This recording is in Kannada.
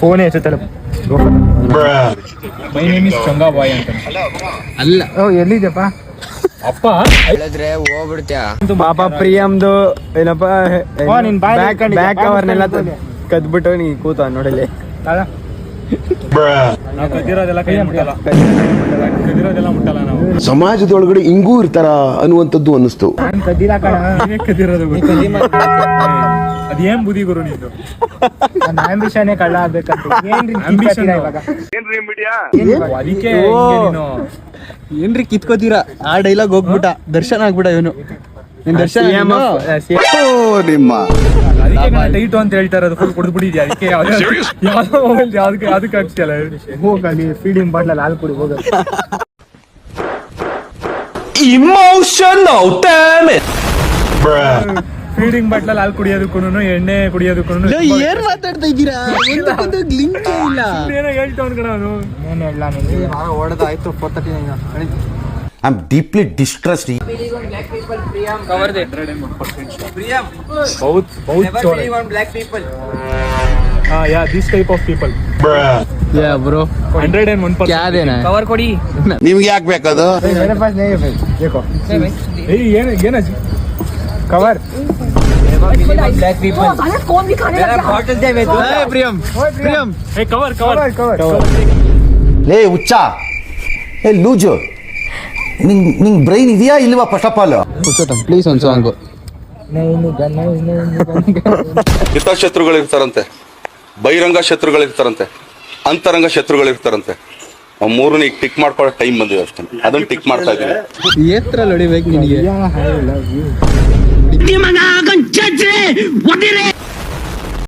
ಫೋನ್ ಎತ್ತಲ್ಲ. ಮೈ ನೇಮ್ ಇಸ್ ಚಂಗಾ ಬಾಯ್ ಅಂತ. ಅಲ್ಲ ಎಲ್ಲಿದ್ಯಪ್ಪ ಅಪ್ಪ ಹೇಳಿದ್ರೆ ಹೋಗ್ಬಿಡ್ತ್ಯಾ ಪಾಪ ಪ್ರಿಯಮ್ದು ಏನಪ್ಪ ಬ್ಯಾಕ್ ಕವರ್ನೆಲ್ಲ ಕದ್ಬಿಟ್ಟು ನೀ ಕೂತ ನೋಡಲಿ. ಸಮಾಜದೊಳಗಡೆ ಹಿಂಗೂ ಇರ್ತಾರ ಅನ್ನುವಂಥದ್ದು ಅನ್ನಿಸ್ತು. ಅದೇನ್ ಬುದ್ಧಿ ಗುರು ನಿಂದು? ಆಂಬಿಷನ್ ಕಳ್ಳ ಆಗ್ಬೇಕಂತ ಏನ್ರಿ ಕಿತ್ಕೋತೀರಾ? ಆ ಡೈಲಾಗ್ ಹೋಗ್ಬಿಟ್ಟ, ದರ್ಶನ್ ಆಗ್ಬಿಡ ಇವನು. ದರ್ಶನ್ ನಿಮ್ಮ ಟೈಟು ಅಂತ ಹೇಳ್ತಾ ಇರೋದು ಫುಲ್ ಕುಡಿದು ಬಿಟ್ಟಿದ್ಯಾ? ಅದಕ್ಕೆ ಯಾವ್ದಕ್ಕೆ ಆಗ್ತಿಯಲ್ಲ? ಹೋಗಲಿ ಫೀಡಿಂಗ್ ಬಾಟ್ಲಲ್ಲಿ ಹಾಲು ಕುಡಿ ಹೋಗ. Emotional damage. ಫೀಡಿಂಗ್ ಬಾಟ್ಲಲ್ಲಿ ಹಾಲು ಕುಡಿಯೋದಕ್ಕೂ ಎಣ್ಣೆ ಕುಡಿಯೋದಕ್ಕೂ ಏನ್ ಮಾತಾಡ್ತಾ ಇದ್ದೀರಾ? ಲಿಂಕ್ ಇಲ್ಲ. ಏನೋ ಹೇಳ್ತಾವ್ ಕಣ ಅವನು. ಏನ್ ಹೇಳ ಹೊಡೆದಾಯ್ತು 439. I'm deeply distressed. This type of people. Yeah bro. 101%. क्या देना है? ಕವರ್ ಕೊಡಿ. ನಿಮ್ಗೆ ಯಾಕೆ ಬೇಕದು? ಏನು ಕವರ್ ಬ್ಲ್ಯಾಕ್ ಪೀಪಲ್ ಬಾಟಲ್ ದೇವೆ ಪ್ರಿಯಂ ಕವರ್ ಲೇ ಹುಚ್ಚ, ಏ ಲೂಜು, ನಿಂಗ್ ಬ್ರೈನ್ ಇದೆಯಾ ಇಲ್ವಾ? ಫಸ್ಟ್ ಆಫ್ ಆಲ್ ಪ್ಲೀಸ್ ಒಂದು ಸಾಂಗ್. ಹಿತಶತ್ರುಗಳಿರ್ತಾರಂತೆ, ಬಹಿರಂಗ ಶತ್ರುಗಳಿರ್ತಾರಂತೆ, ಅಂತರಂಗ ಶತ್ರುಗಳಿರ್ತಾರಂತೆ. ಮೂರನ್ನ ಈಗ ಟಿಕ್ ಮಾಡ್ಕೊಳ್ಳೋ ಟೈಮ್ ಬಂದಿದೆ ಅಷ್ಟೇ. ಅದನ್ನ ಟಿಕ್ ಮಾಡ್ತಾ ಇದ್ದೀನಿ. ಎತ್ರಲ್ಲಿ ಹೊಡಿಬೇಕು ನಿನಗೆ.